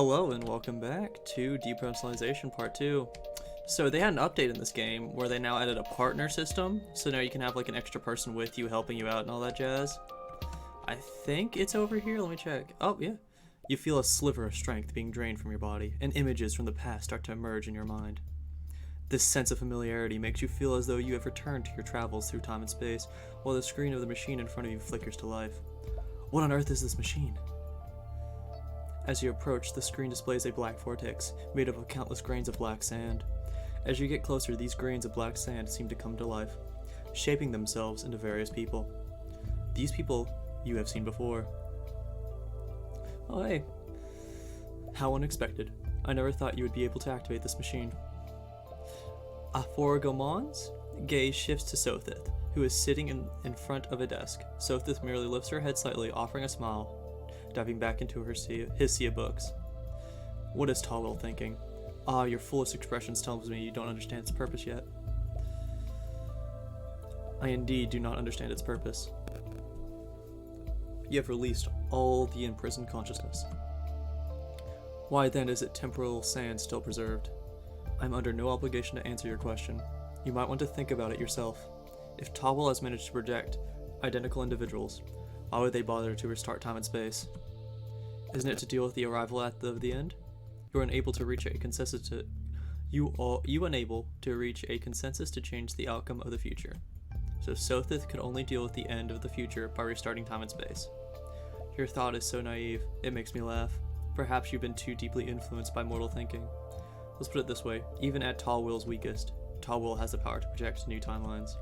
Hello and welcome back to Depersonalization Part 2. So they had an update in this game where they now added a partner system, so now you can have like an extra person with you helping you out and all that jazz. I think it's over here, let me check. Oh yeah. You feel a sliver of strength being drained from your body, and images from the past start to emerge in your mind. This sense of familiarity makes you feel as though you have returned to your travels through time and space, while the screen of the machine in front of you flickers to life. What on earth is this machine? As you approach, the screen displays a black vortex, made up of countless grains of black sand. As you get closer, these grains of black sand seem to come to life, shaping themselves into various people. These people you have seen before. Oh hey. How unexpected. I never thought you would be able to activate this machine. Aforgomon's gaze shifts to Sothith, who is sitting in front of a desk. Sothith merely lifts her head slightly, offering a smile, diving back into his sea of books. What is Tawil thinking? Ah, your fullest expressions tells me you don't understand its purpose yet. I indeed do not understand its purpose. You have released all the imprisoned consciousness. Why then is it temporal sand still preserved? I'm under no obligation to answer your question. You might want to think about it yourself. If Tawil has managed to project identical individuals, why would they bother to restart time and space? Isn't it to deal with the arrival at the end? You are unable to reach a consensus to change the outcome of the future. So Sothith could only deal with the end of the future by restarting time and space. Your thought is so naive, it makes me laugh. Perhaps you've been too deeply influenced by mortal thinking. Let's put it this way, even at Tawil's weakest, Tawil has the power to project new timelines.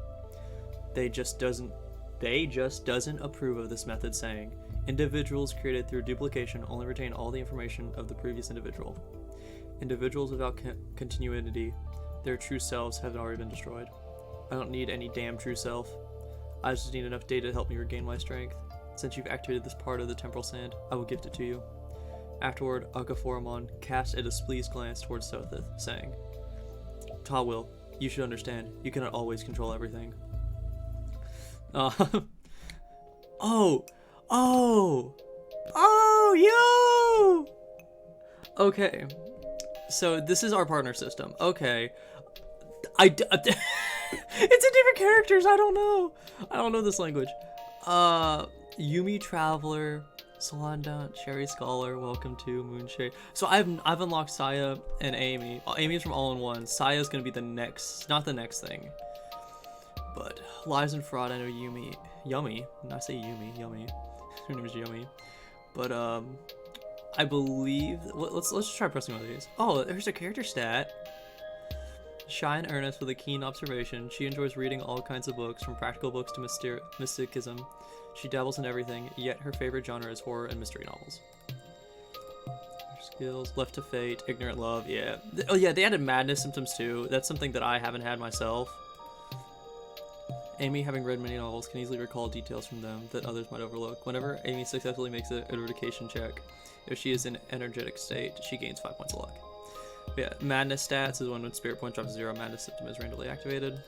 They just doesn't approve of this method, saying, individuals created through duplication only retain all the information of the previous individual. Individuals without continuity, their true selves have already been destroyed. I don't need any damn true self. I just need enough data to help me regain my strength. Since you've activated this part of the temporal sand, I will gift it to you. Afterward, Akaforomon cast a displeased glance towards Sothith, saying, Tawil, you should understand, you cannot always control everything. Oh, you! Okay, so this is our partner system. Okay, it's in different characters. I don't know this language. Yumi Traveler, Solandant, Cherry Scholar, welcome to Moonshade. So I've unlocked Saya and Amy. Amy's from All-in-One. Saya's gonna be the next, not the next thing. But Lies and Fraud, I know Yummy. I say Yumi, Yummy. Her name is Yummy. But I believe let's just try pressing one of these. Oh, there's a character stat. Shy and earnest with a keen observation, she enjoys reading all kinds of books, from practical books to mysticism. She dabbles in everything, yet her favorite genre is horror and mystery novels. Her skills, Left to Fate, Ignorant Love, yeah. Oh yeah, they added madness symptoms too. That's something that I haven't had myself. Amy, having read many novels, can easily recall details from them that others might overlook. Whenever Amy successfully makes an erudication check, if she is in an energetic state, she gains 5 points of luck. But yeah, madness stats is when spirit point drops to 0, madness symptom is randomly activated.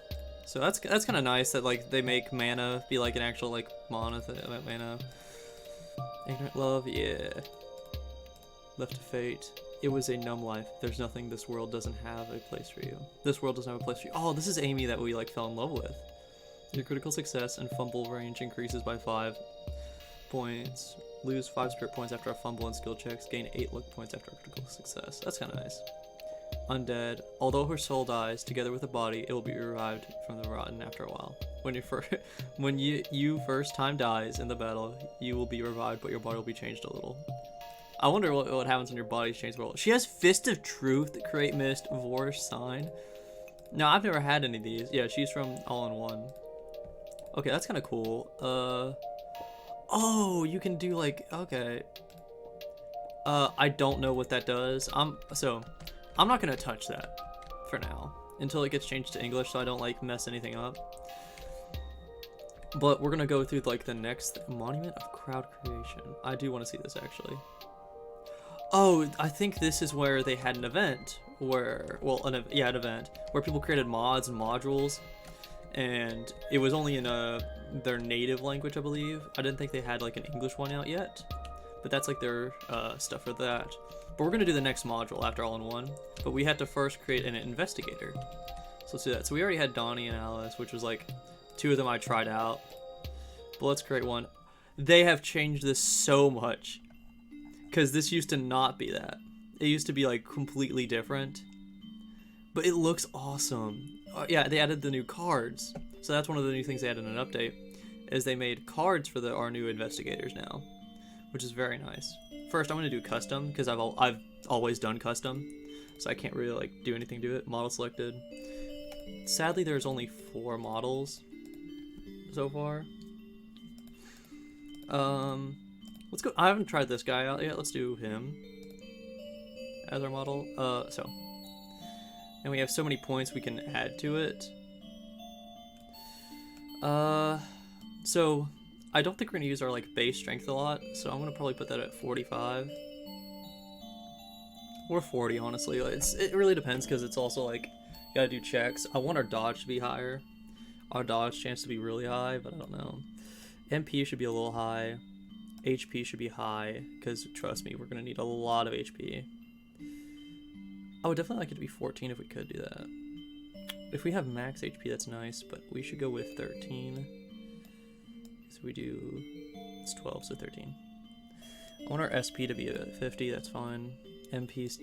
So that's kind of nice that like they make mana be like an actual like mana mana. Ignorant Love, yeah. Left to Fate. It was a numb life. There's nothing this world doesn't have a place for you. This world doesn't have a place for you. Oh, this is Amy that we like fell in love with. Your critical success and fumble range increases by 5 points. Lose 5 spirit points after a fumble and skill checks. Gain 8 luck points after a critical success. That's kind of nice. Undead. Although her soul dies, together with the body, it will be revived from the rotten after a while. When you first time dies in the battle, you will be revived, but your body will be changed a little. I wonder what happens when your body's changed a little. She has Fist of Truth, Create Mist, Vorish Sign. No, I've never had any of these. Yeah, she's from All-in-One. Okay, that's kind of cool. Oh, you can do like, okay. I don't know what that does. I'm not gonna touch that for now until it gets changed to English, so I don't like mess anything up. But we're gonna go through like the next Monument of Crowd Creation. I do want to see this actually. Oh, I think this is where they had an event where, an event where people created mods and modules, and it was only in their native language, I believe. I didn't think they had like an English one out yet, but that's like their stuff for that. But we're gonna do the next module after all in one. But we had to first create an investigator. So let's do that. So we already had Donny and Alice, which was like 2 of them I tried out. But let's create one. They have changed this so much. Because this used to not be that. It used to be like completely different. But it looks awesome. Yeah, they added the new cards. So that's one of the new things they added in an update. Is they made cards for our new investigators now. Which is very nice. First, I'm going to do custom. Because I've always done custom. So I can't really like do anything to it. Model selected. Sadly, there's only 4 models so far. Let's go. I haven't tried this guy out yet. Let's do him as our model. And we have so many points we can add to it. So I don't think we're gonna use our like base strength a lot. So I'm gonna probably put that at 45 or 40. Honestly, it really depends because it's also like you gotta do checks. I want our dodge to be higher. Our dodge chance to be really high, but I don't know. MP should be a little high. HP should be high, because trust me, we're going to need a lot of HP. I would definitely like it to be 14 if we could do that. If we have max HP, that's nice, but we should go with 13. So we do, it's 12, so 13. I want our SP to be at 50, that's fine. MP's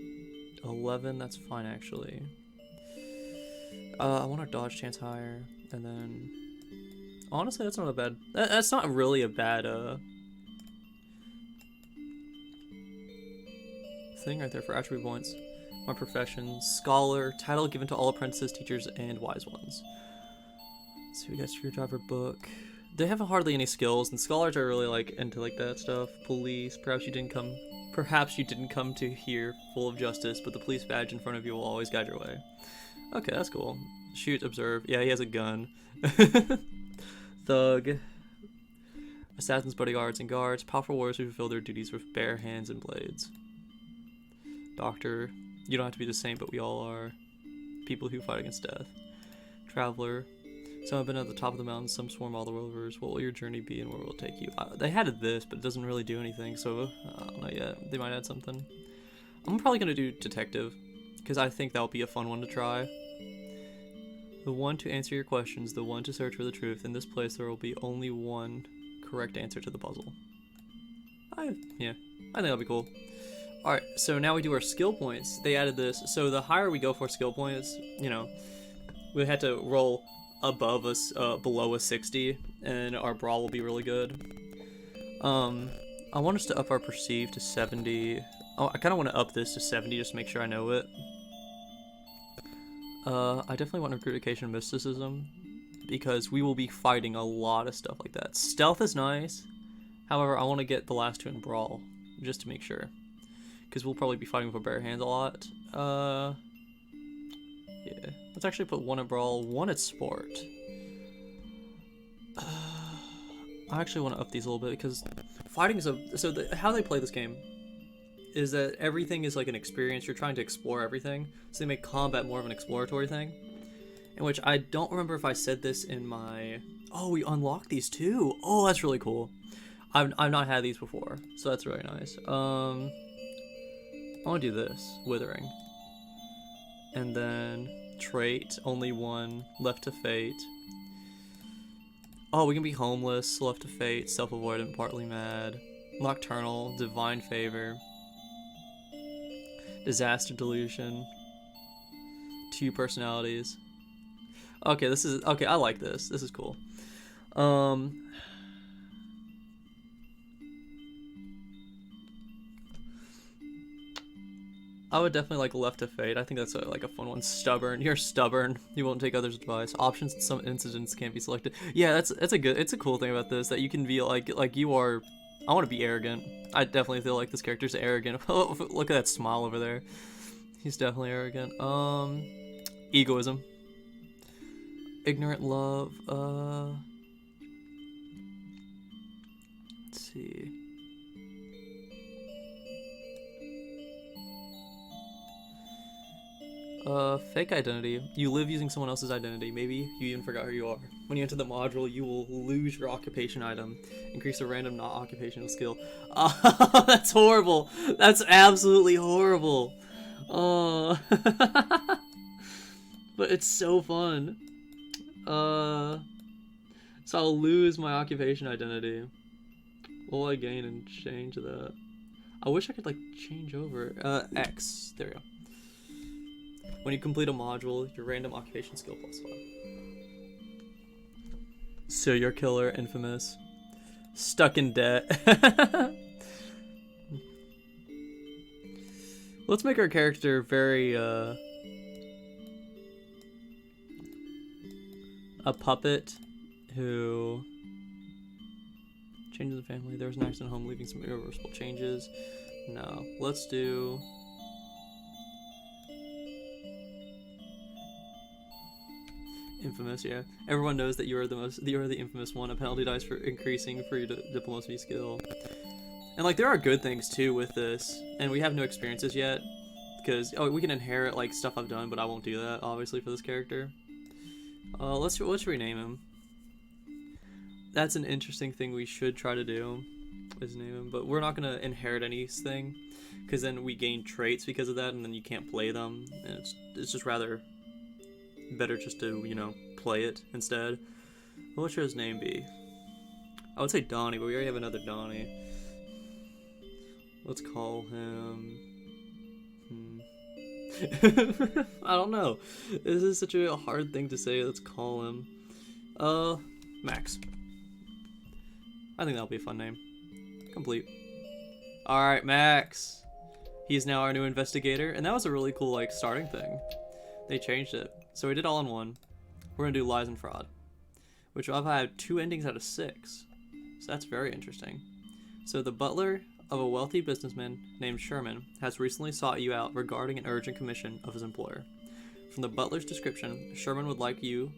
11, that's fine actually. I want our dodge chance higher, and then... Honestly, that's not a bad... That's not really a bad, thing right there for attribute points. My profession, scholar, title given to all apprentices, teachers, and wise ones. Let's see, we got screwdriver book. They have hardly any skills, and scholars are really like into like that stuff. Police, perhaps you didn't come to here full of justice, but the police badge in front of you will always guide your way. Okay, that's cool. Shoot, observe. Yeah, he has a gun. Thug. Assassins, bodyguards, and guards. Powerful warriors who fulfill their duties with bare hands and blades. Doctor. You don't have to be the same, but we all are. People who fight against death. Traveler. Some have been at the top of the mountain, some swarm all the rovers. What will your journey be and where will it take you? They added this, but it doesn't really do anything, so I don't know yet. They might add something. I'm probably going to do detective, because I think that'll be a fun one to try. The one to answer your questions, the one to search for the truth. In this place, there will be only one correct answer to the puzzle. I think that'll be cool. Alright, so now we do our skill points. They added this. So the higher we go for skill points, you know, we had to roll above us, below a 60, and our brawl will be really good. I want us to up our perceive to 70. Oh, I kind of want to up this to 70 just to make sure I know it. I definitely want recruitation and mysticism, because we will be fighting a lot of stuff like that. Stealth is nice. However, I want to get the last 2 in brawl, just to make sure. Because we'll probably be fighting with bare hands a lot. Yeah. Let's actually put 1 at brawl, 1 at sport. I actually want to up these a little bit because fighting is how they play this game is that everything is like an experience. You're trying to explore everything, so they make combat more of an exploratory thing. In which I don't remember if I said this in my... Oh, we unlocked these too. Oh, that's really cool. I've not had these before, so that's really nice. I want to do this, withering, and then trait, only 1, left to fate. Oh, we can be homeless, left to fate, self-avoidant, partly mad, nocturnal, divine favor, disaster delusion, 2 personalities. Okay, okay, I like this. This is cool. I would definitely like left to fate. I think that's like a fun one. Stubborn. You're stubborn. You won't take others' advice. Options in some incidents can't be selected. Yeah, it's a cool thing about this, that you can be like you are. I want to be arrogant. I definitely feel like this character's arrogant. Look at that smile over there. He's definitely arrogant. Egoism. Ignorant love. Let's see. Fake identity. You live using someone else's identity. Maybe you even forgot who you are. When you enter the module, you will lose your occupation item. Increase a random not occupational skill. Oh, that's horrible. That's absolutely horrible. Oh. But it's so fun. So I'll lose my occupation identity. What will I gain and change that? I wish I could, like, change over. X. There we go. When you complete a module, your random occupation skill +5. Serial killer, infamous. Stuck in debt. Let's make our character very, a puppet who changes the family. There was an accident at home, leaving some irreversible changes. No, let's do... Infamous, yeah. Everyone knows that you are the infamous one. A penalty dice for increasing for your diplomacy skill. And like there are good things too with this, and we have no experiences yet, because we can inherit like stuff I've done, but I won't do that obviously for this character. Let's rename him. That's an interesting thing we should try to do, is name him. But we're not gonna inherit anything, because then we gain traits because of that, and then you can't play them. And it's just rather better just to, you know, play it instead. What should his name be? I would say Donny, but we already have another Donny. Let's call him... I don't know. This is such a hard thing to say. Let's call him... Max. I think that'll be a fun name. Complete. Alright, Max. He's now our new investigator, and that was a really cool, like, starting thing. They changed it. So we did all in one. We're gonna do lies and fraud, which I've had 2 endings out of 6. So that's very interesting. So the butler of a wealthy businessman named Sherman has recently sought you out regarding an urgent commission of his employer. From the butler's description, Sherman would like to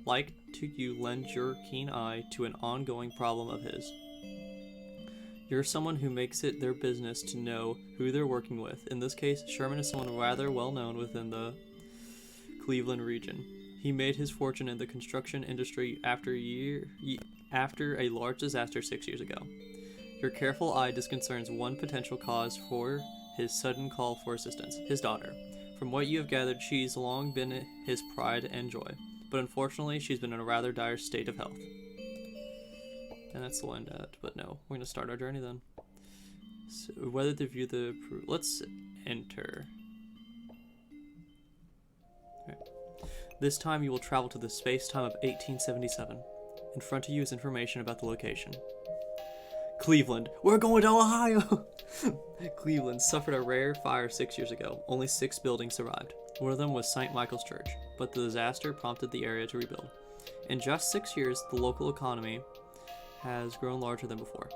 lend your keen eye to an ongoing problem of his. You're someone who makes it their business to know who they're working with. In this case, Sherman is someone rather well known within the Cleveland region. He made his fortune in the construction industry after a large disaster 6 years ago. Your careful eye discerns one potential cause for his sudden call for assistance: his daughter. From what you have gathered, she's long been his pride and joy, but unfortunately she's been in a rather dire state of health. And that's the end at, but no, we're gonna start our journey then. So whether to view the... let's enter. Okay. This time you will travel to the space-time of 1877. In front of you is information about the location. Cleveland. We're going to Ohio! Cleveland suffered a rare fire 6 years ago. Only 6 buildings survived. One of them was St. Michael's Church, but the disaster prompted the area to rebuild. In just 6 years, the local economy has grown larger than before.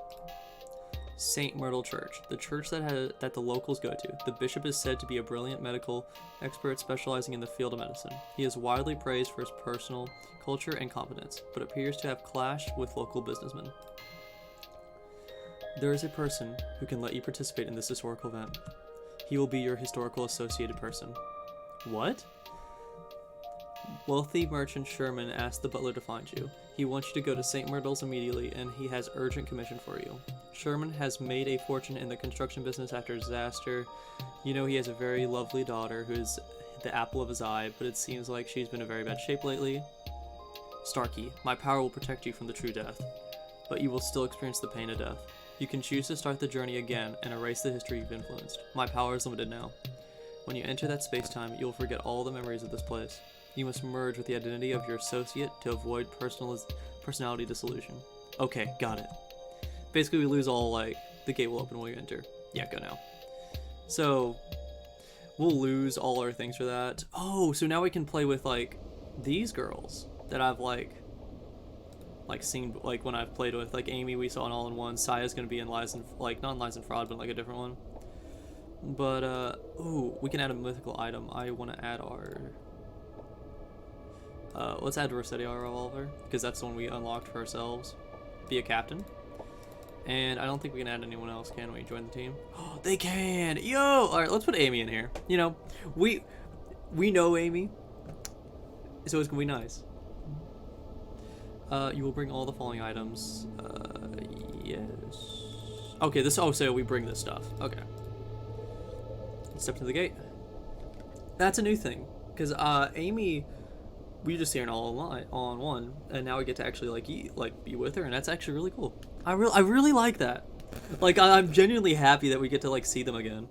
St. Myrtle Church, the church that the locals go to. The bishop is said to be a brilliant medical expert specializing in the field of medicine. He is widely praised for his personal culture and competence, but appears to have clashed with local businessmen. There is a person who can let you participate in this historical event. He will be your historical associated person. What? Wealthy merchant Sherman asked the butler to find you. He wants you to go to St. Myrtle's immediately, and he has urgent commission for you. Sherman has made a fortune in the construction business after a disaster. You know he has a very lovely daughter who is the apple of his eye, but it seems like she's been in very bad shape lately. Starkey, my power will protect you from the true death, but you will still experience the pain of death. You can choose to start the journey again and erase the history you've influenced. My power is limited now. When you enter that space-time, you will forget all the memories of this place. You must merge with the identity of your associate to avoid personality dissolution. Okay, got it. Basically, we lose all, like, the gate will open when you enter. Yeah, go now. So, we'll lose all our things for that. Oh, so now we can play with, like, these girls that I've, like seen, like, when I've played with. Like, Amy, we saw in All-in-One. Saya's gonna be in Lies and, like, not in Lies and Fraud, but, like, a different one. But, ooh, we can add a mythical item. I want to add our... let's add Rossetti Revolver, because that's the one we unlocked for ourselves. Be a captain. And I don't think we can add anyone else, can we? Join the team? Oh, they can! Yo! Alright, let's put Amy in here. You know, We know Amy, so it's gonna be nice. You will bring all the following items. Yes. Okay, so we bring this stuff. Okay. Step to the gate. That's a new thing. Because, Amy, we just see her all on one, and now we get to actually, be with her, and that's actually really cool. I really like that. Like, I'm genuinely happy that we get to, see them again.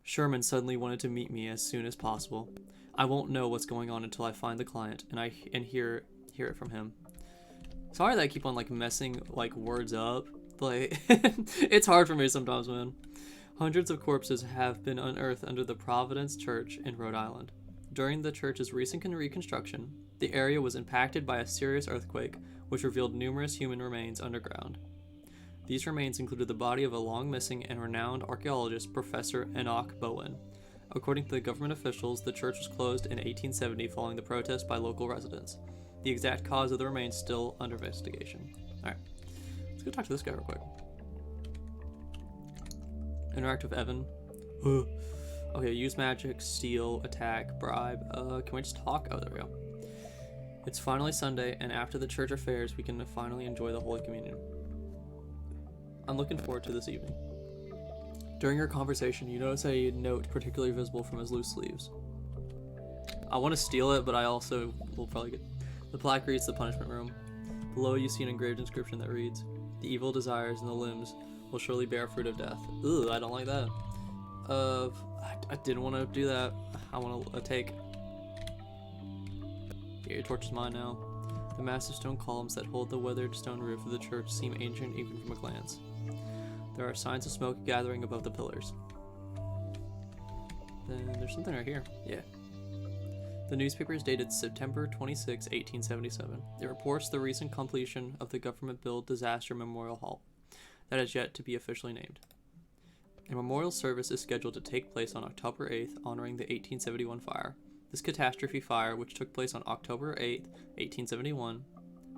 Sherman suddenly wanted to meet me as soon as possible. I won't know what's going on until I find the client and hear it from him. Sorry that I keep on messing words up. It's hard for me sometimes, man. Hundreds of corpses have been unearthed under the Providence Church in Rhode Island. During the church's recent reconstruction, the area was impacted by a serious earthquake, which revealed numerous human remains underground. These remains included the body of a long-missing and renowned archaeologist, Professor Enoch Bowen. According to the government officials, the church was closed in 1870 following the protest by local residents. The exact cause of the remains still under investigation. Alright, let's go talk to this guy real quick. Interact with Evan. Ugh. Okay, use magic, steal, attack, bribe. Can we just talk? Oh, there we go. It's finally Sunday, and after the church affairs, we can finally enjoy the Holy Communion. I'm looking forward to this evening. During your conversation, you notice a note particularly visible from his loose sleeves. I want to steal it, but I also will probably get... The plaque reads the punishment room. Below you see an engraved inscription that reads, "The evil desires and the limbs will surely bear fruit of death." Ugh, I don't like that. I didn't want to do that. I want to take. Here, your torch is mine now. The massive stone columns that hold the weathered stone roof of the church seem ancient even from a glance. There are signs of smoke gathering above the pillars. Then there's something right here. Yeah. The newspaper is dated September 26, 1877. It reports the recent completion of the government-built Disaster Memorial Hall that is yet to be officially named. A memorial service is scheduled to take place on October 8th, honoring the 1871 fire. This catastrophe fire, which took place on October 8th, 1871,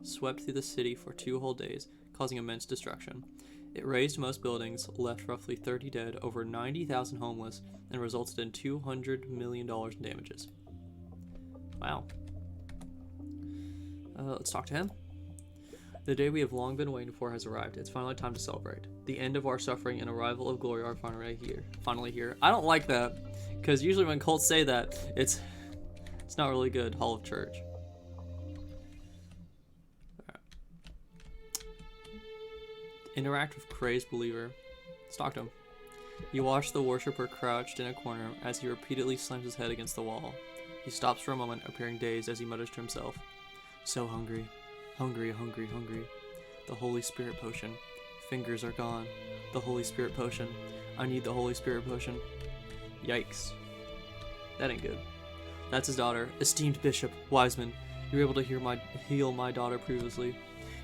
swept through the city for 2 whole days, causing immense destruction. It razed most buildings, left roughly 30 dead, over 90,000 homeless, and resulted in $200 million in damages. Wow. Let's talk to him. The day we have long been waiting for has arrived. It's finally time to celebrate. The end of our suffering and arrival of glory are finally here. I don't like that, because usually when cults say that, it's not really good. Hall of Church. Right. Interact with crazed believer. Let's talk to him. You watch the worshiper crouched in a corner as he repeatedly slams his head against the wall. He stops for a moment, appearing dazed as he mutters to himself. So hungry. Hungry, hungry, hungry. The Holy Spirit potion. Fingers are gone. The Holy Spirit potion. I need the Holy Spirit potion. Yikes. That ain't good. That's his daughter. Esteemed Bishop Wiseman, you were able to heal my daughter previously.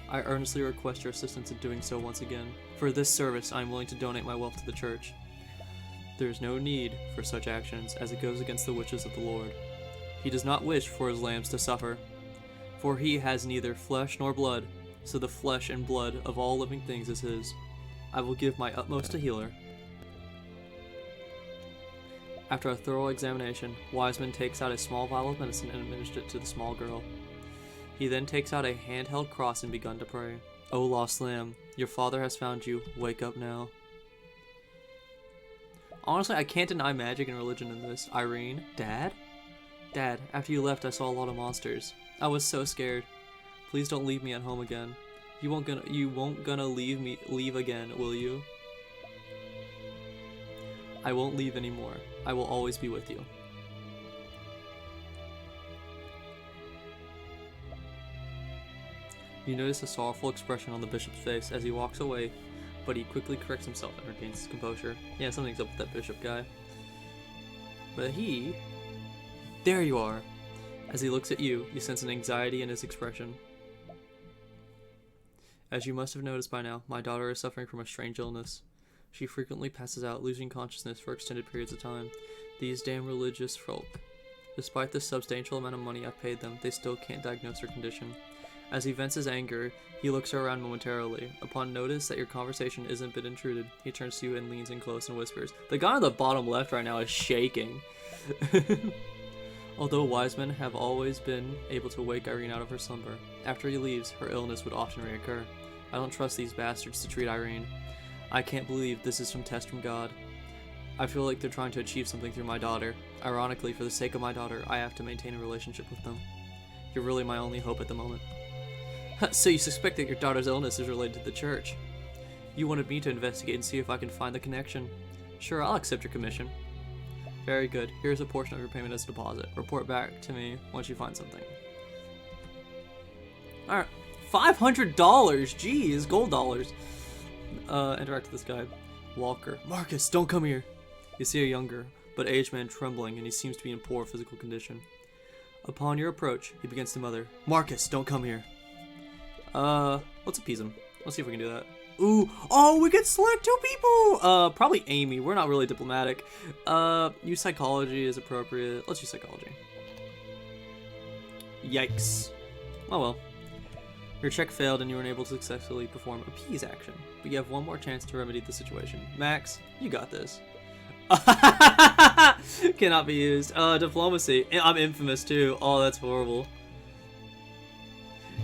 I earnestly request your assistance in doing so once again. For this service, I am willing to donate my wealth to the church. There is no need for such actions, as it goes against the wishes of the Lord. He does not wish for his lambs to suffer, for he has neither flesh nor blood, so the flesh and blood of all living things is his. I will give my utmost to heal her. After a thorough examination, Wiseman takes out a small vial of medicine and administers it to the small girl. He then takes out a handheld cross and begun to pray. O lost lamb, your father has found you. Wake up now. Honestly, I can't deny magic and religion in this. Irene? Dad? Dad, after you left, I saw a lot of monsters. I was so scared. Please don't leave me at home again. You won't gonna leave again, will you? I won't leave anymore. I will always be with you. You notice a sorrowful expression on the bishop's face as he walks away, but he quickly corrects himself and regains his composure. Yeah, something's up with that bishop guy. But there you are. As he looks at you, you sense an anxiety in his expression. As you must have noticed by now, my daughter is suffering from a strange illness. She frequently passes out, losing consciousness for extended periods of time. These damn religious folk. Despite the substantial amount of money I've paid them, they still can't diagnose her condition. As he vents his anger, he looks around momentarily. Upon notice that your conversation isn't been intruded, he turns to you and leans in close and whispers. The guy on the bottom left right now is shaking. Although wise men have always been able to wake Irene out of her slumber, after he leaves, her illness would often reoccur. I don't trust these bastards to treat Irene. I can't believe this is some test from God. I feel like they're trying to achieve something through my daughter. Ironically, for the sake of my daughter, I have to maintain a relationship with them. You're really my only hope at the moment. So you suspect that your daughter's illness is related to the church? You wanted me to investigate and see if I can find the connection. Sure, I'll accept your commission. Very good. Here's a portion of your payment as a deposit. Report back to me once you find something. Alright. $500! Jeez, gold dollars. Interact with this guy. Walker. Marcus, don't come here. You see a younger, but aged man trembling, and he seems to be in poor physical condition. Upon your approach, he begins to mother. Marcus, don't come here. Let's appease him. Let's see if we can do that. Ooh, oh, we can select 2 people! Probably Amy. We're not really diplomatic. Use psychology is appropriate. Let's use psychology. Yikes. Oh well. Your check failed and you were unable to successfully perform appease action, but you have one more chance to remedy the situation. Max, you got this. Cannot be used. Diplomacy. I'm infamous too. Oh, that's horrible.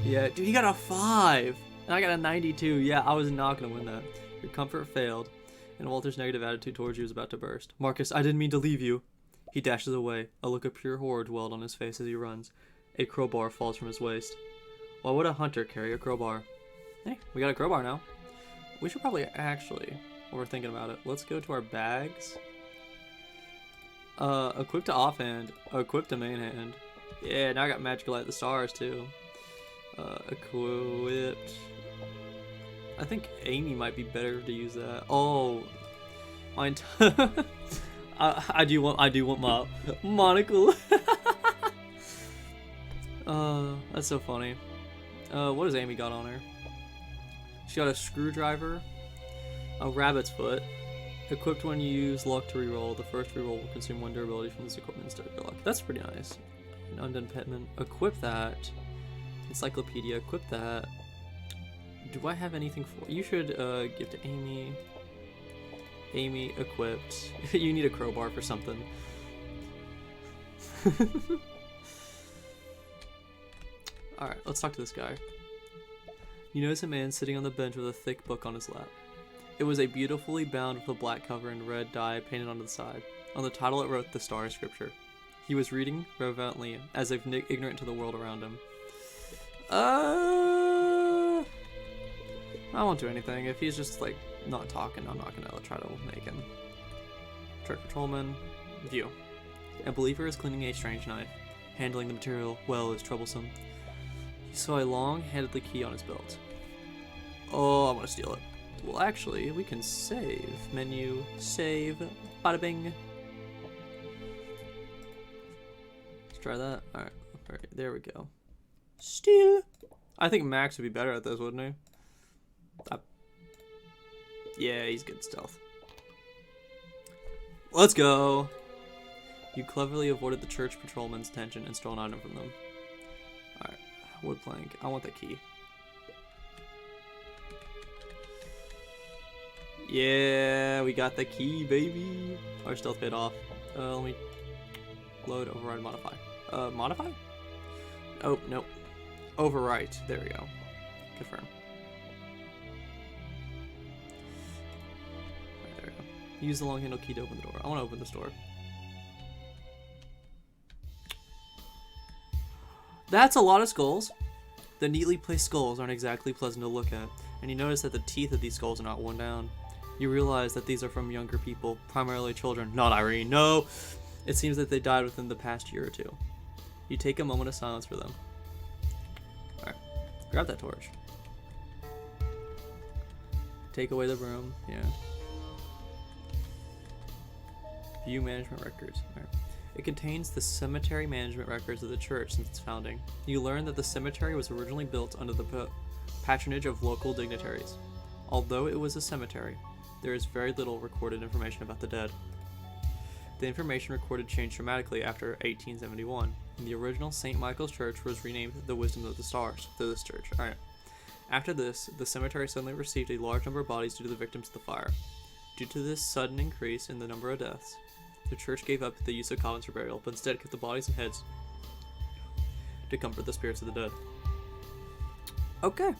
Yeah, dude, he got a 5. And I got a 92. Yeah, I was not going to win that. Your comfort failed, and Walter's negative attitude towards you is about to burst. Marcus, I didn't mean to leave you. He dashes away. A look of pure horror dwelled on his face as he runs. A crowbar falls from his waist. Why would a hunter carry a crowbar? Hey, we got a crowbar now. We should probably actually, while we're thinking about it, let's go to our bags. Equip to offhand. Equip to main hand. Yeah, now I got magical light of the stars too. Equipped. I think Amy might be better to use that. Oh, mine. I do want my monocle. That's so funny. What has Amy got on her? She got a screwdriver, a rabbit's foot. Equipped when you use luck to reroll. The first reroll will consume 1 durability from this equipment instead of your luck. That's pretty nice. An undone petman. Equip that. Encyclopedia. Equip that. Do I have anything for you? Should give to Amy. Amy equipped. You need a crowbar for something. Alright, let's talk to this guy. You notice a man sitting on the bench with a thick book on his lap. It was a beautifully bound with a black cover and red dye painted onto the side. On the title it wrote the Star of Scripture. He was reading reverently, as if ignorant to the world around him. I won't do anything. If he's just like not talking, I'm not gonna try to make him. Truck patrolman. View. A believer is cleaning a strange knife. Handling the material well is troublesome. He saw a long-handled key on his belt. Oh, I want to steal it. Well, actually, we can save. Menu, save, bada bing. Let's try that. Alright, there we go. Steal. I think Max would be better at this, wouldn't he? Yeah, he's good stealth. Let's go. You cleverly avoided the church patrolman's attention and stole an item from them. Alright, wood plank. I want that key. Yeah, we got the key, baby. Our stealth paid off. Let me load, override, modify. Modify? Oh, nope. Overwrite. There we go. Confirm. Right, there we go. Use the long handle key to open the door. I want to open this door. That's a lot of skulls. The neatly placed skulls aren't exactly pleasant to look at, and you notice that the teeth of these skulls are not worn down. You realize that these are from younger people, primarily children. Not Irene, no! It seems that they died within the past year or two. You take a moment of silence for them. Alright, grab that torch. Take away the broom, yeah. View management records. Alright. It contains the cemetery management records of the church since its founding. You learn that the cemetery was originally built under the patronage of local dignitaries. Although it was a cemetery, there is very little recorded information about the dead. The information recorded changed dramatically after 1871, and the original St. Michael's Church was renamed the Wisdom of the Stars to this church. Alright. After this, the cemetery suddenly received a large number of bodies due to the victims of the fire. Due to this sudden increase in the number of deaths, the church gave up the use of coffins for burial, but instead kept the bodies and heads to comfort the spirits of the dead. Okay.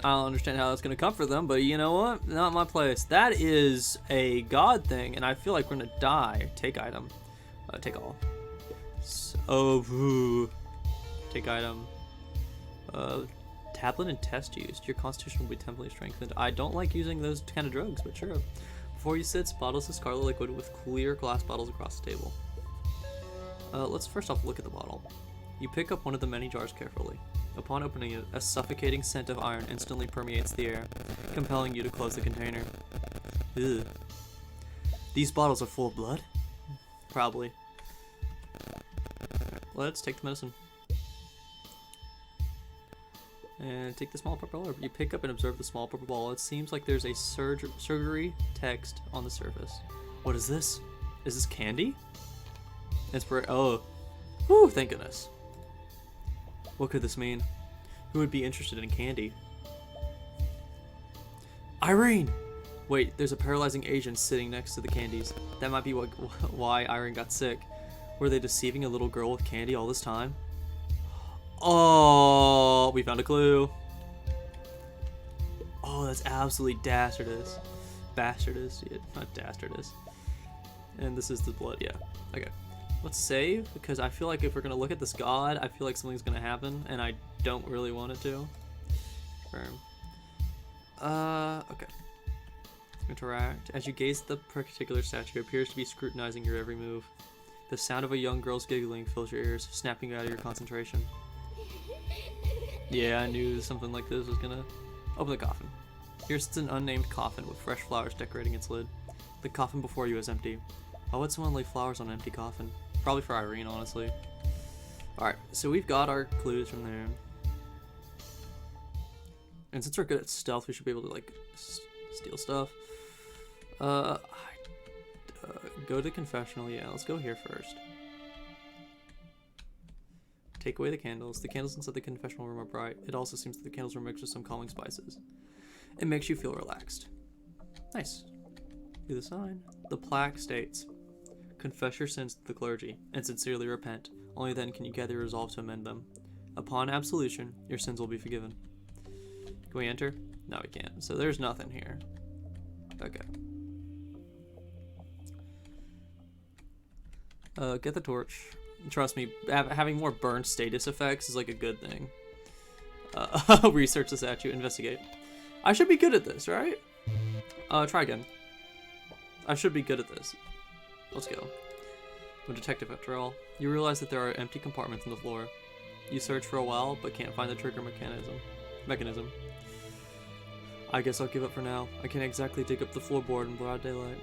I don't understand how that's going to comfort them, but you know what? Not my place. That is a god thing, and I feel like we're going to die. Take item. Take all. So, take item. Tablet and test used. Your constitution will be temporarily strengthened. I don't like using those kind of drugs, but sure. Before you sit, bottles of scarlet liquid with clear glass bottles across the table. Let's first off look at the bottle. You pick up one of the many jars carefully. Upon opening it, a suffocating scent of iron instantly permeates the air, compelling you to close the container. Ugh. These bottles are full of blood? Probably. Let's take the medicine. And take the small purple orb. You pick up and observe the small purple ball. It seems like there's a sugary text on the surface. What is this? Is this candy? Oh. Whew, thank goodness. What could this mean? Who would be interested in candy? Irene! Wait, there's a paralyzing agent sitting next to the candies. That might be why Irene got sick. Were they deceiving a little girl with candy all this time? Oh, we found a clue. Oh, that's absolutely dastardous. Bastardous, yeah, not dastardous. And this is the blood, yeah. Okay. Let's save, because I feel like if we're going to look at this god, I feel like something's going to happen, and I don't really want it to. Confirm. Okay. Interact. As you gaze at the particular statue, it appears to be scrutinizing your every move. The sound of a young girl's giggling fills your ears, snapping you out of your concentration. Yeah, I knew something like this was going to... Open the coffin. Here sits an unnamed coffin with fresh flowers decorating its lid. The coffin before you is empty. Why would someone lay flowers on an empty coffin? Probably for Irene, honestly. Alright, so we've got our clues from there. And since we're good at stealth, we should be able to, like, steal stuff. Go to confessional. Yeah, let's go here first. Take away the candles. The candles inside the confessional room are bright. It also seems that the candles are mixed with some calming spices. It makes you feel relaxed. Nice. Do the sign. The plaque states, confess your sins to the clergy and sincerely repent. Only then can you gather your resolve to amend them. Upon absolution, your sins will be forgiven. Can we enter? No, we can't. So there's nothing here. Okay. Get the torch. Trust me, having more burn status effects is like a good thing. Research the statue. Investigate. I should be good at this, right? Try again. I should be good at this. Let's go. I'm a detective after all. You realize that there are empty compartments in the floor. You search for a while, but can't find the trigger mechanism. I guess I'll give up for now. I can't exactly dig up the floorboard in broad daylight.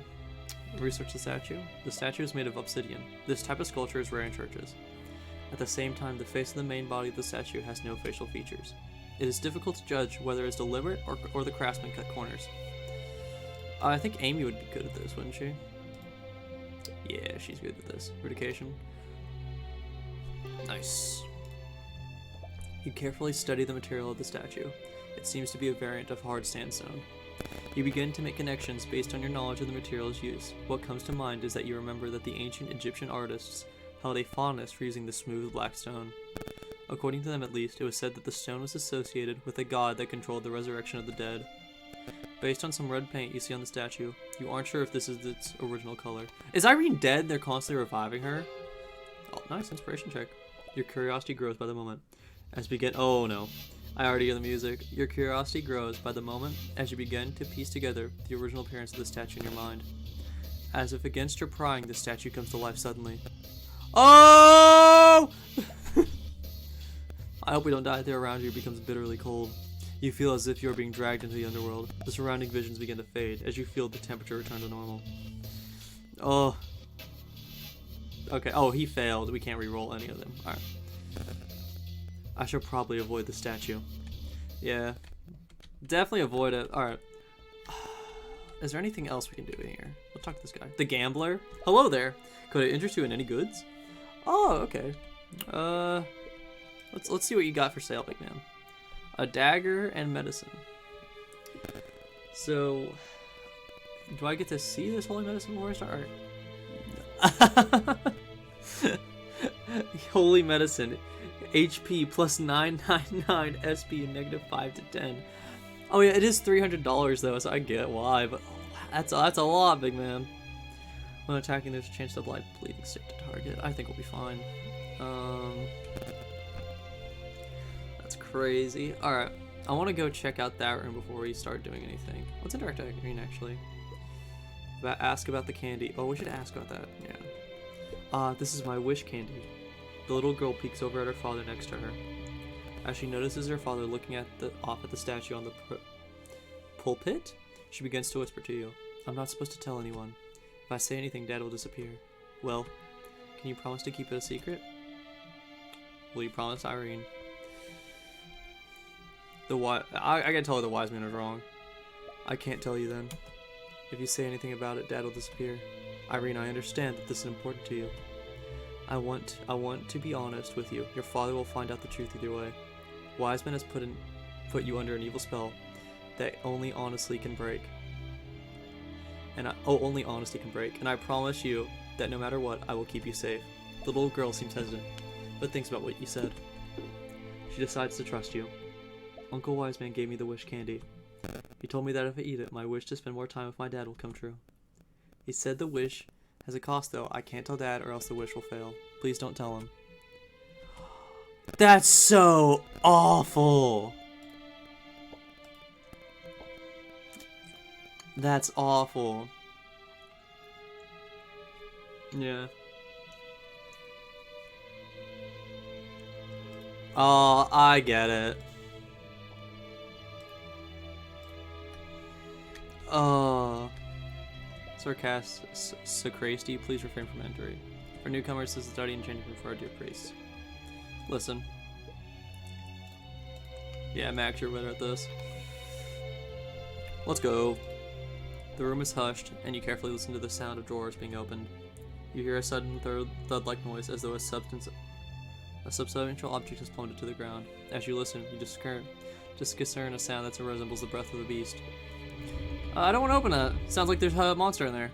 Research the statue. The statue is made of obsidian. This type of sculpture is rare in churches. At the same time, the face of the main body of the statue has no facial features. It is difficult to judge whether it's deliberate or the craftsman cut corners. I think Amy would be good at this, wouldn't she? Yeah, she's good at this. Rudication. Nice. You carefully study the material of the statue. It seems to be a variant of hard sandstone. You begin to make connections based on your knowledge of the material's use. What comes to mind is that you remember that the ancient Egyptian artists held a fondness for using the smooth black stone. According to them at least, it was said that the stone was associated with a god that controlled the resurrection of the dead. Based on some red paint you see on the statue, you aren't sure if this is its original color. Is Irene dead and they're constantly reviving her? Oh, nice inspiration check. Your curiosity grows by the moment. Oh no. I already hear the music. Your curiosity grows by the moment as you begin to piece together the original appearance of the statue in your mind. As if against your prying, the statue comes to life suddenly. Oh! I hope we don't die. The air around you becomes bitterly cold. You feel as if you are being dragged into the underworld. The surrounding visions begin to fade as you feel the temperature return to normal. Oh. Okay. Oh, he failed. We can't re-roll any of them. Alright. I should probably avoid the statue. Yeah. Definitely avoid it. Alright. Is there anything else we can do in here? Let's talk to this guy. The gambler. Hello there. Could I interest you in any goods? Oh, okay. Let's see what you got for sale, big man. A dagger and medicine. So, Do I get to see this holy medicine before I start? Holy medicine. HP plus 999, SP and negative 5 to 10. Oh yeah, it is $300 though, so I get why, but that's a lot, big man. When attacking, there's a chance to apply bleeding stick to target. I think we'll be fine. That's crazy. Alright, I want to go check out that room before we start doing anything. What's in Dark Green, actually? Ask about the candy. Oh, we should ask about that, yeah. This is my wish candy. The little girl peeks over at her father next to her. As she notices her father looking off at the statue on the pulpit, she begins to whisper to you. I'm not supposed to tell anyone. If I say anything, Dad will disappear. Well, can you promise to keep it a secret? Will you promise, Irene? I gotta tell her the wise man is wrong. I can't tell you then. If you say anything about it, Dad will disappear. Irene, I understand that this is important to you. I want to be honest with you. Your father will find out the truth either way. Wiseman has put you under an evil spell that only honesty can break. Only honesty can break. And I promise you that no matter what, I will keep you safe. The little girl seems hesitant, but thinks about what you said. She decides to trust you. Uncle Wiseman gave me the wish candy. He told me that if I eat it, my wish to spend more time with my dad will come true. He said the wish has a cost though. I can't tell Dad or else the wish will fail. Please don't tell him. That's so awful. That's awful. Yeah. Oh, I get it. Sacrasti, please refrain from entry. For newcomers, this is the study and changing room for our dear priests. Listen. Yeah, Max, you're better at this. Let's go. The room is hushed, and you carefully listen to the sound of drawers being opened. You hear a sudden thud-like noise as though a substantial object is plummeted to the ground. As you listen, you discern a sound that resembles the breath of a beast. I don't want to open that. Sounds like there's a monster in there.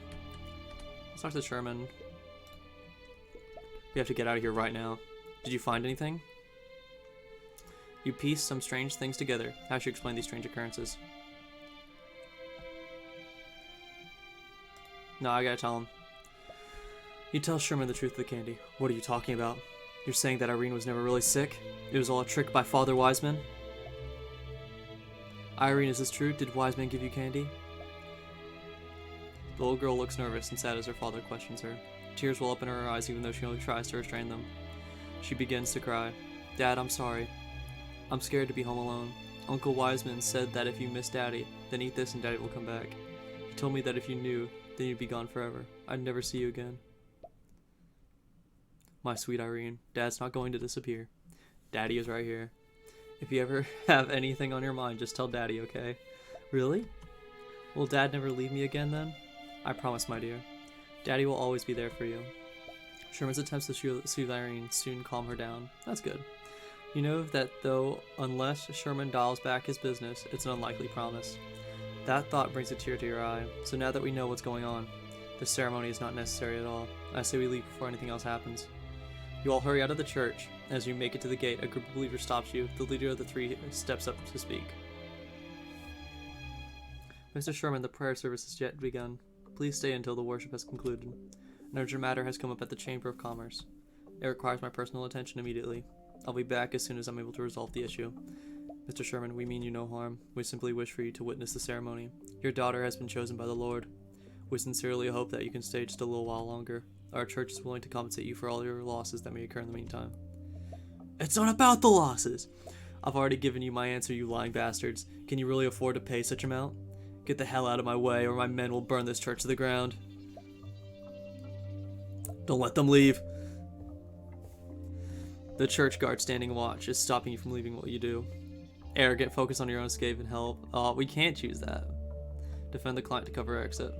Let's talk to Sherman. We have to get out of here right now. Did you find anything? You piece some strange things together. How should you explain these strange occurrences? No, I gotta tell him. You tell Sherman the truth of the candy. What are you talking about? You're saying that Irene was never really sick? It was all a trick by Father Wiseman? Irene, is this true? Did Wiseman give you candy? The little girl looks nervous and sad as her father questions her. Tears well up in her eyes even though she only tries to restrain them. She begins to cry. Dad, I'm sorry. I'm scared to be home alone. Uncle Wiseman said that if you miss Daddy, then eat this and Daddy will come back. He told me that if you knew, then you'd be gone forever. I'd never see you again. My sweet Irene, Dad's not going to disappear. Daddy is right here. If you ever have anything on your mind, just tell Daddy, okay? Really? Will Dad never leave me again then? I promise, my dear. Daddy will always be there for you. Sherman's attempts to soothe Irene soon calm her down. That's good. You know that though, unless Sherman dials back his business, it's an unlikely promise. That thought brings a tear to your eye. So now that we know what's going on, the ceremony is not necessary at all. I say we leave before anything else happens. You all hurry out of the church. As you make it to the gate, a group of believers stops you. The leader of the three steps up to speak. Mr. Sherman, the prayer service has yet begun. Please stay until the worship has concluded. An urgent matter has come up at the Chamber of Commerce. It requires my personal attention immediately. I'll be back as soon as I'm able to resolve the issue. Mr. Sherman, we mean you no harm. We simply wish for you to witness the ceremony. Your daughter has been chosen by the Lord. We sincerely hope that you can stay just a little while longer. Our church is willing to compensate you for all your losses that may occur in the meantime. It's not about the losses! I've already given you my answer, you lying bastards. Can you really afford to pay such amount? Get the hell out of my way, or my men will burn this church to the ground. Don't let them leave. The church guard standing watch is stopping you from leaving what you do. Arrogant, focus on your own escape and help. We can't choose that. Defend the client to cover exit.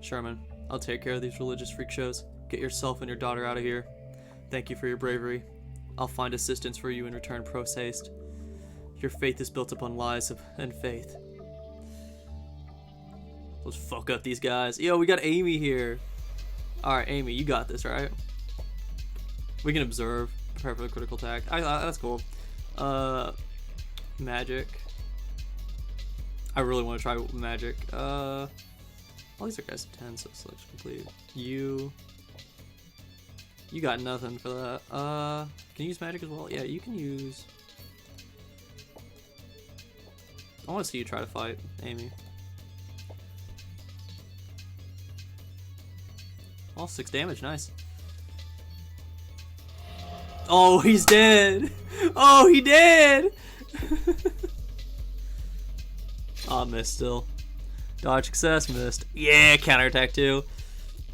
Sherman, I'll take care of these religious freak shows. Get yourself and your daughter out of here. Thank you for your bravery. I'll find assistance for you in return post haste. Your faith is built upon lies and faith. Let's fuck up these guys. Yo, we got Amy here. Alright, Amy, you got this, right? We can observe. Prepare for the critical attack. That's cool. Magic. I really want to try magic. All these are guys 10, so selection complete. You got nothing for that. Can you use magic as well? Yeah, you can use. I want to see you try to fight, Amy. Oh, 6 damage, nice. Oh, he's dead. Oh, he did. Oh, missed still. Dodge success, missed. Yeah, counterattack too.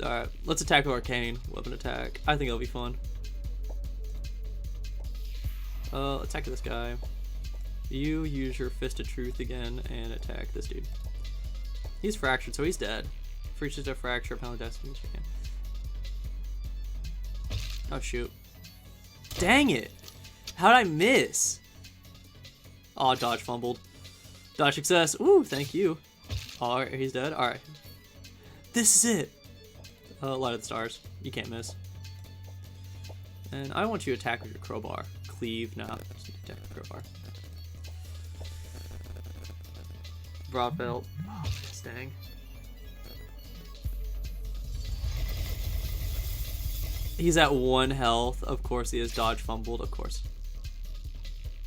Alright, let's attack with Arcane. Weapon attack. I think it'll be fun. Attack this guy. You use your Fist of Truth again and attack this dude. He's fractured, so he's dead. Freezes a fracture, penalty destiny. Oh shoot. Dang it! How'd I miss? Oh, dodge fumbled. Dodge success. Ooh, thank you. Alright, he's dead. Alright. This is it! Light of the stars. You can't miss. And I want you to attack with your crowbar. Cleave. No, just attack with crowbar. Broad belt. Oh, dang. He's at 1 health. Of course he is. Dodge fumbled. Of course.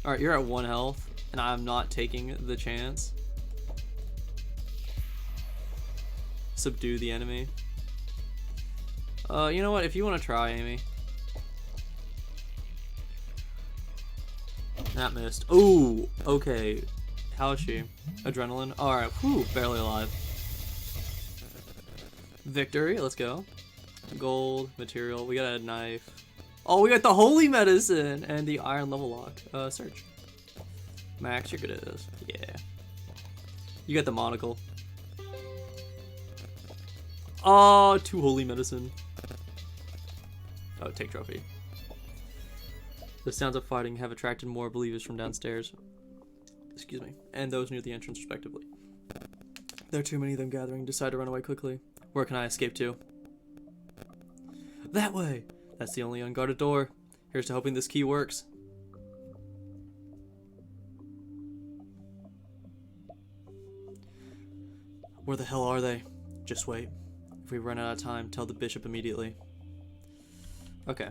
Alright, you're at 1 health. And I'm not taking the chance. Subdue the enemy. You know what? If you want to try, Amy. That missed. Ooh, okay. How is she? Adrenaline? Alright, whew, barely alive. Victory, let's go. Gold, material, we got a knife. Oh, we got the holy medicine and the iron level lock. Search. Max, you're good at this. Yeah. You got the monocle. Oh, 2 holy medicine. Oh, take trophy. The sounds of fighting have attracted more believers from downstairs. Excuse me. And those near the entrance, respectively. There are too many of them gathering. Decide to run away quickly. Where can I escape to? That way! That's the only unguarded door. Here's to hoping this key works. Where the hell are they? Just wait. If we run out of time, tell the bishop immediately. Okay.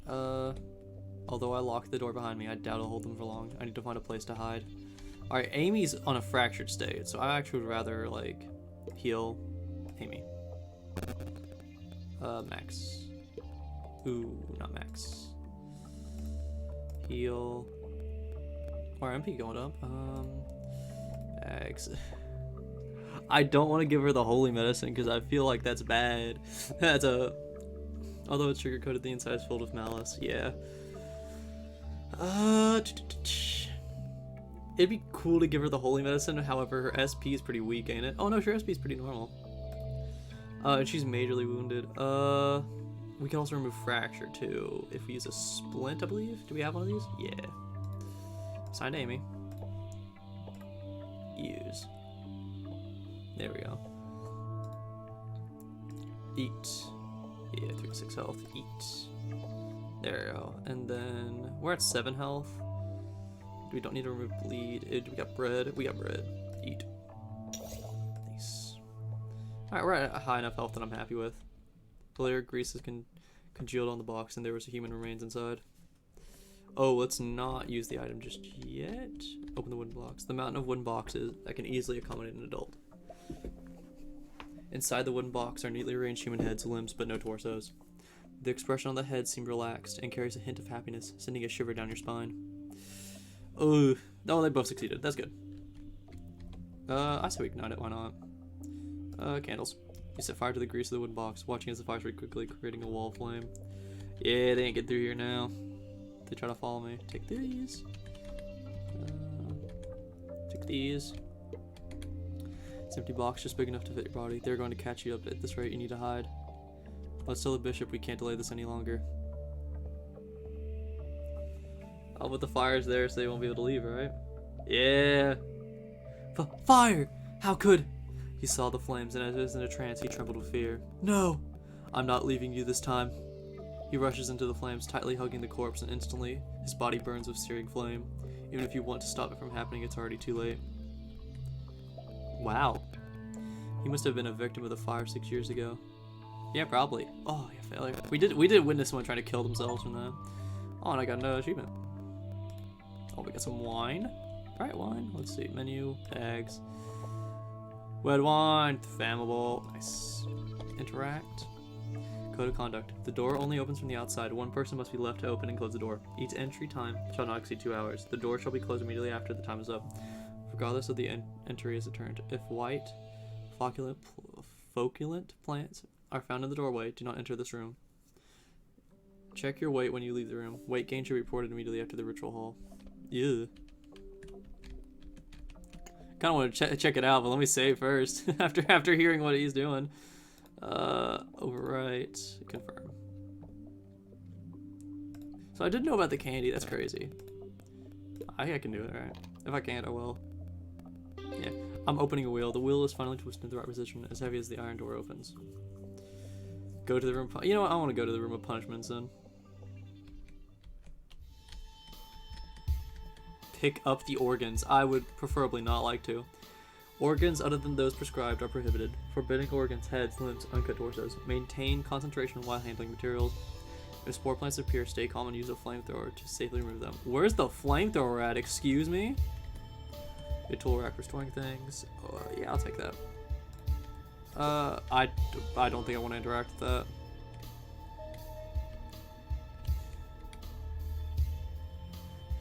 Although I locked the door behind me, I doubt I'll hold them for long. I need to find a place to hide. Alright, Amy's on a fractured state, so I actually would rather, like, heal Amy. Max. Ooh, not Max. Heal. Or MP going up. X. I don't want to give her the holy medicine because I feel like that's bad. That's a. Although it's sugar coated, the inside is filled with malice. Yeah. It'd be cool to give her the holy medicine. However, her SP is pretty weak, ain't it? Oh no, her SP is pretty normal. And she's majorly wounded. We can also remove fracture too if we use a splint, I believe. Do we have one of these? Yeah. Signed Amy. Use. There we go. Eat. Yeah, 3 to 6 health. Eat. There we go. And then we're at 7 health. We don't need to remove bleed. We got bread. We got bread. Eat. Nice. Alright, we're at a high enough health that I'm happy with. Clear grease is congealed on the box, and there was a human remains inside. Oh, let's not use the item just yet. Open the wooden blocks. The mountain of wooden boxes that can easily accommodate an adult. Inside the wooden box are neatly arranged human heads, limbs, but no torsos. The expression on the head seemed relaxed and carries a hint of happiness, sending a shiver down your spine. Oh, no, they both succeeded. That's good. I say we ignite it. Why not? Candles. You set fire to the grease of the wooden box, watching as the fire spread quickly, creating a wall of flame. Yeah, they ain't get through here now. They try to follow me. Take these. Take these. It's empty box just big enough to fit your body. They're going to catch you up. At this rate, you need to hide. Let's tell the bishop we can't delay this any longer. Oh, but the fire's there, so they won't be able to leave, right? Yeah. Fire! How could? He saw the flames, and as he was in a trance, he trembled with fear. No! I'm not leaving you this time. He rushes into the flames, tightly hugging the corpse, and instantly, his body burns with searing flame. Even if you want to stop it from happening, it's already too late. Wow. He must have been a victim of the fire 6 years ago. Yeah, probably. Oh, yeah, failure. We did witness someone trying to kill themselves from that. Oh, and I got another achievement. Oh, we got some wine. Alright, wine. Let's see. Menu. Tags. Red wine. Flammable. Nice. Interact. Code of conduct. The door only opens from the outside. One person must be left to open and close the door. Each entry time shall not exceed 2 hours. The door shall be closed immediately after the time is up, regardless of the entry is returned. If white, foculent plants are found in the doorway, do not enter this room. Check your weight when you leave the room. Weight gain should be reported immediately after the ritual hall. Ew. Kind of want to check it out, but let me save first. after hearing what he's doing. Overwrite. Confirm. So I didn't know about the candy. That's crazy. I think I can do it, right? If I can't, I will. Yeah. I'm opening a wheel. The wheel is finally twisted into the right position, as heavy as the iron door opens. Go to the room. You know what? I want to go to the room of punishments then. Pick up the organs. I would preferably not like to. Organs other than those prescribed are prohibited. Forbidding organs, heads, limbs, uncut torsos. Maintain concentration while handling materials. If spore plants appear, stay calm and use a flamethrower to safely remove them. Where's the flamethrower at? Excuse me? A tool rack for storing things. Yeah, I'll take that. I don't think I want to interact with that.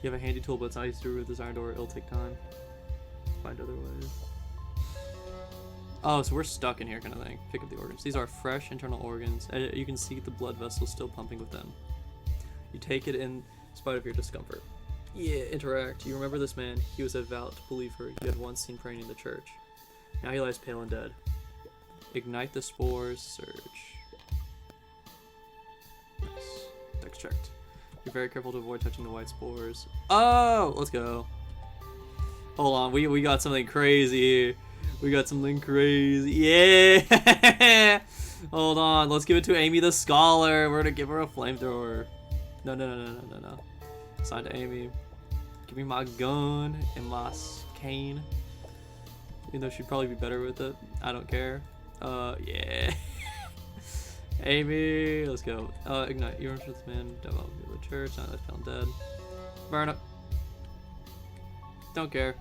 You have a handy tool, but it's not easy to remove this iron door. It'll take time. Find other ways. Oh, so we're stuck in here kind of thing. Pick up the organs. These are fresh internal organs. You can see the blood vessels still pumping with them. You take it in spite of your discomfort. Yeah, interact. You remember this man. He was a devout believer you had once seen praying in the church. Now he lies pale and dead. Ignite the spores. Search. Nice. Dex checked. You're very careful to avoid touching the white spores. Oh! Let's go. Hold on. We got something crazy. We got something crazy. Yeah! Hold on. Let's give it to Amy the Scholar. We're gonna give her a flamethrower. No. Assigned to Amy. Give me my gun and my cane. Even though she'd probably be better with it. I don't care. Yeah. Amy, let's go. Ignite. You're with this man. Demo. Go to the church. Not left found dead. Burn up. Don't care.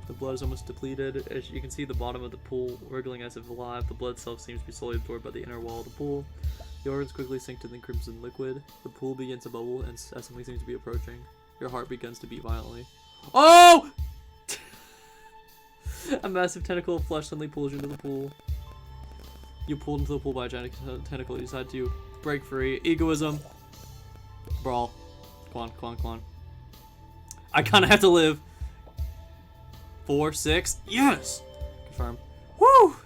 The blood is almost depleted. As you can see, the bottom of the pool wriggling as if alive. The blood itself seems to be slowly absorbed by the inner wall of the pool. The organs quickly sink to the crimson liquid. The pool begins to bubble, and as something seems to be approaching, your heart begins to beat violently. Oh! A massive tentacle of flesh suddenly pulls you into the pool. You pulled into the pool by a giant tentacle. You decide to break free. Egoism. Brawl. Come on. I kind of have to live. 4, 6. Yes! Confirm. Woo!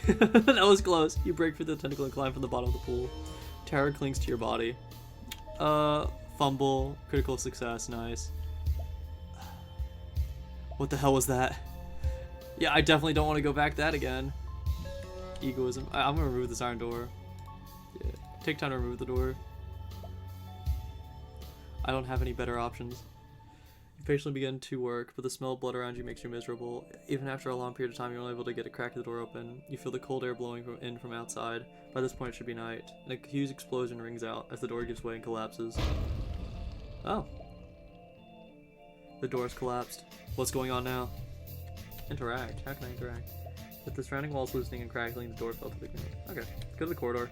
That was close. You break through the tentacle and climb from the bottom of the pool. Terror clings to your body. Fumble. Critical success. Nice. What the hell was that? Yeah, I definitely don't want to go back that again. Egoism. I'm gonna remove this iron door. Yeah. Take time to remove the door. I don't have any better options. You patiently begin to work, but the smell of blood around you makes you miserable. Even after a long period of time, you're only able to get a crack of the door open. You feel the cold air blowing in from outside. By this point, it should be night. And a huge explosion rings out as the door gives way and collapses. Oh. The door has collapsed. What's going on now? Interact. How can I interact? With the surrounding walls loosening and crackling, the door fell to the ground. Okay, go to the corridor.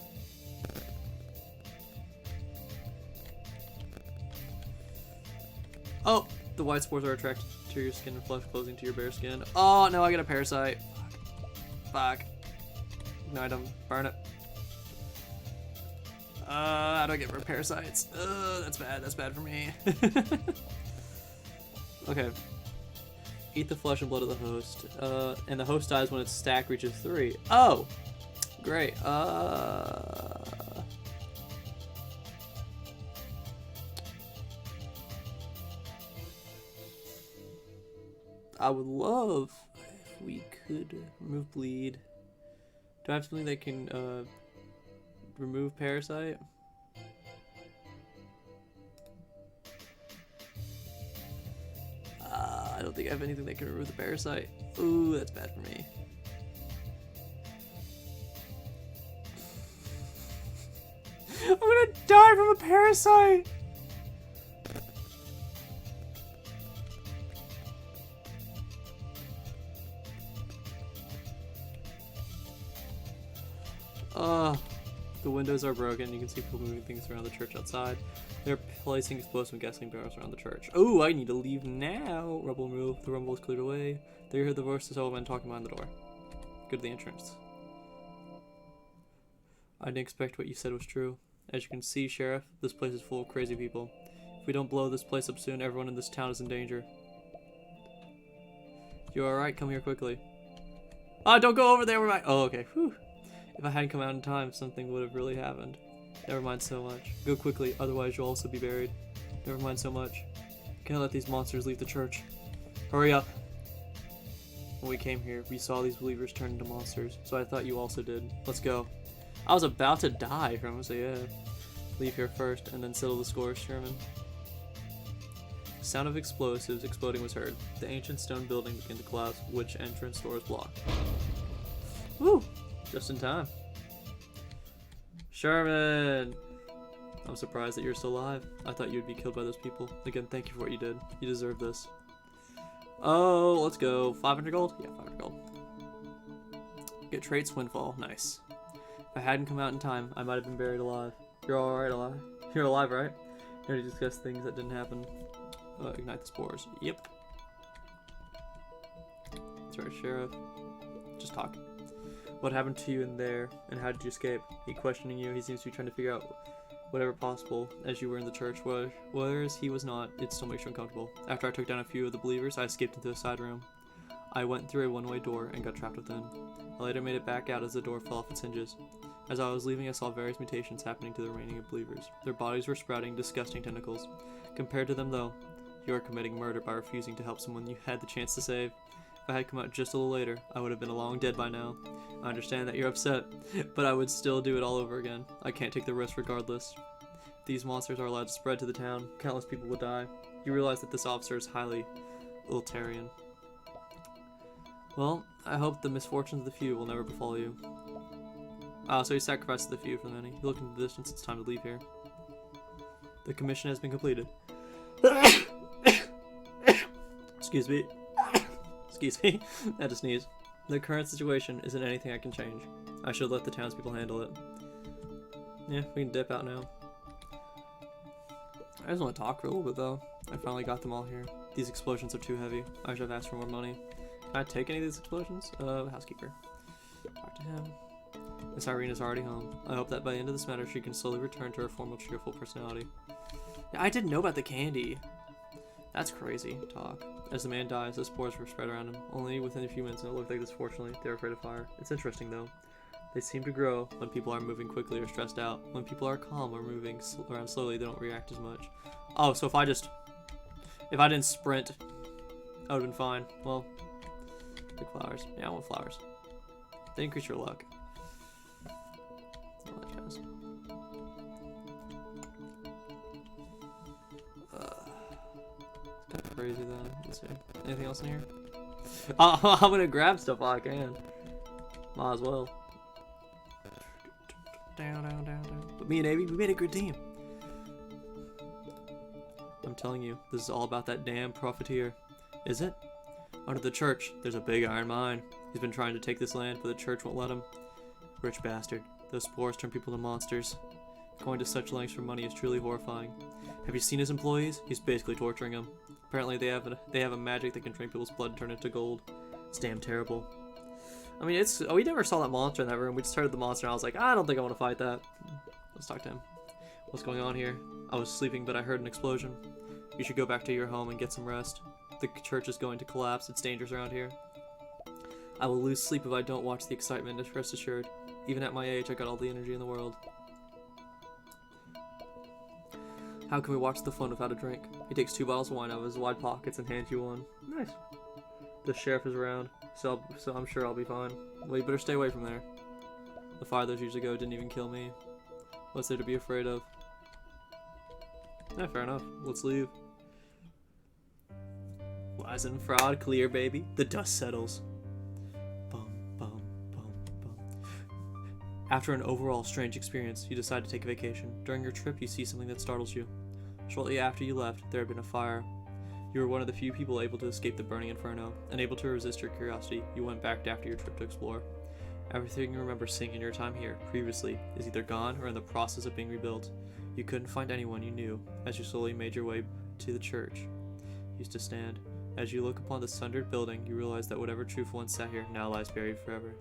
Oh! The white spores are attracted to your skin and flesh, closing to your bare skin. Oh, no, I got a parasite. Fuck. Ignite them. Burn it. How do I get rid of parasites? That's bad. That's bad for me. Okay. Eat the flesh and blood of the host. And the host dies when its stack reaches 3. Oh! Great. I would love we could remove bleed. Do I have something that can remove parasite? I don't think I have anything that can remove the parasite. Ooh, that's bad for me. I'm gonna die from a parasite! The windows are broken. You can see people moving things around the church outside. They're placing explosive gasoline barrels around the church. Oh, I need to leave now. Rubble removed. The rumble is cleared away. They heard the voices of men talking behind the door. Go to the entrance. I didn't expect what you said was true. As you can see, Sheriff, this place is full of crazy people. If we don't blow this place up soon, everyone in this town is in danger. You alright? Come here quickly. Ah, don't go over there. Oh, okay. Whew. If I hadn't come out in time, something would have really happened. Never mind so much. Go quickly, otherwise you'll also be buried. Never mind so much. Can't let these monsters leave the church. Hurry up. When we came here, we saw these believers turn into monsters, so I thought you also did. Let's go. I was about to die from, so yeah. Leave here first, and then settle the score, Sherman. The sound of explosives exploding was heard. The ancient stone building began to collapse, which entrance door was blocked. Woo! Just in time. Sherman! I'm surprised that you're still alive. I thought you'd be killed by those people. Again, thank you for what you did. You deserve this. Oh, let's go. 500 gold? Yeah, 500 gold. Get traits, windfall. Nice. If I hadn't come out in time, I might have been buried alive. You're alright, alive? You're alive, right? Here to discuss things that didn't happen. Ignite the spores. Yep. That's right, Sheriff. Just talk. What happened to you in there, and how did you escape? He questioning you. He seems to be trying to figure out whatever possible as you were in the church. Whereas he was not, it still makes you uncomfortable. After I took down a few of the believers, I escaped into a side room. I went through a one-way door and got trapped within. I later made it back out as the door fell off its hinges. As I was leaving, I saw various mutations happening to the remaining believers. Their bodies were sprouting disgusting tentacles. Compared to them, though, you are committing murder by refusing to help someone you had the chance to save. If I had come out just a little later, I would have been long dead by now. I understand that you're upset, but I would still do it all over again. I can't take the risk regardless. If these monsters are allowed to spread to the town, countless people will die. You realize that this officer is highly utilitarian. Well, I hope the misfortunes of the few will never befall you. So he sacrificed the few for the many. You look into the distance, it's time to leave here. The commission has been completed. Excuse me. Excuse me. I had to sneeze. The current situation isn't anything I can change. I should let the townspeople handle it. Yeah, we can dip out now. I just want to talk for a little bit though. I finally got them all here. These explosions are too heavy. I should have asked for more money. Can I take any of these explosions? Housekeeper. Talk to him. Miss Irene is already home. I hope that by the end of this matter she can slowly return to her formal cheerful personality. Yeah, I didn't know about the candy. That's crazy talk. As the man dies, the spores were spread around him. Only within a few minutes, and it looked like this. Fortunately, they were afraid of fire. It's interesting though. They seem to grow when people are moving quickly or stressed out. When people are calm or moving around slowly, they don't react as much. Oh, so if I didn't sprint, I would have been fine. Well, pick flowers. Yeah, I want flowers. They increase your luck. That's all that does. Kind of crazy though. Let's see. Anything else in here? I'm gonna grab stuff while I can. Might as well. Down. But me and Abby, we made a good team. I'm telling you, this is all about that damn profiteer. Is it? Under the church, there's a big iron mine. He's been trying to take this land, but the church won't let him. Rich bastard. Those spores turn people to monsters. Going to such lengths for money is truly horrifying. Have you seen his employees? He's basically torturing them. Apparently they have a magic that can drain people's blood and turn it into gold. It's damn terrible. I mean, we never saw that monster in that room. We just started the monster and I was like, I don't think I want to fight that. Let's talk to him. What's going on here? I was sleeping, but I heard an explosion. You should go back to your home and get some rest. The church is going to collapse. It's dangerous around here. I will lose sleep if I don't watch the excitement, rest assured. Even at my age, I got all the energy in the world. How can we watch the fun without a drink? He takes 2 bottles of wine out of his wide pockets and hands you one. Nice. The sheriff is around, so I'm sure I'll be fine. Well, you better stay away from there. The fire those usually go didn't even kill me. What's there to be afraid of? Yeah, fair enough. Let's leave. Lies and fraud, clear, baby. The dust settles. Bum, bum, bum, bum. After an overall strange experience, you decide to take a vacation. During your trip, you see something that startles you. Shortly after you left, there had been a fire. You were one of the few people able to escape the burning inferno. Unable to resist your curiosity, you went back after your trip to explore. Everything you remember seeing in your time here, previously, is either gone or in the process of being rebuilt. You couldn't find anyone you knew, as you slowly made your way to the church used to stand. As you look upon the sundered building, you realize that whatever truth once sat here now lies buried forever.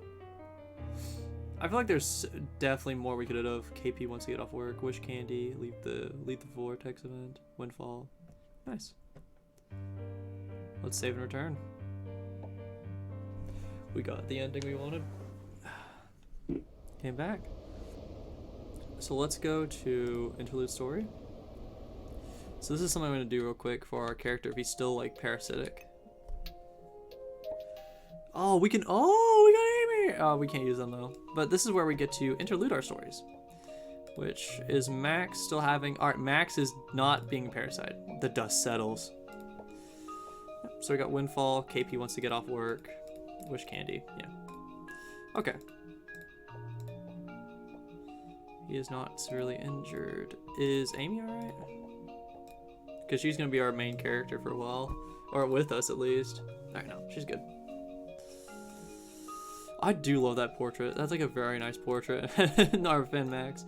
I feel like there's definitely more we could have. KP wants to get off work. Wish candy. Leave the vortex event. Windfall. Nice. Let's save and return. We got the ending we wanted. Came back. So let's go to interlude story. So this is something I'm going to do real quick for our character if he's still like parasitic. Oh, we got Amy! Oh, we can't use them though. But this is where we get to interlude our stories. Which is Max still having... Alright, Max is not being a parasite. The dust settles. So we got Windfall. KP wants to get off work. Wish candy. Yeah. Okay. He is not severely injured. Is Amy alright? Because she's going to be our main character for a while. Or with us, at least. Alright, no. She's good. I do love that portrait. That's like a very nice portrait. Our fan Max.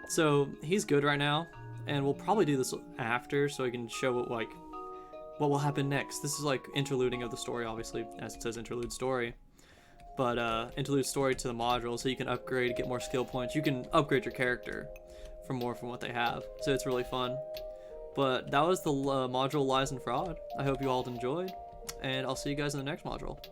So, he's good right now. And we'll probably do this after, so I can show what will happen next. This is like interluding of the story, obviously, as it says interlude story. But interlude story to the module, so you can upgrade, get more skill points. You can upgrade your character from what they have. So it's really fun. But that was the module Lies and Fraud. I hope you all enjoyed, and I'll see you guys in the next module.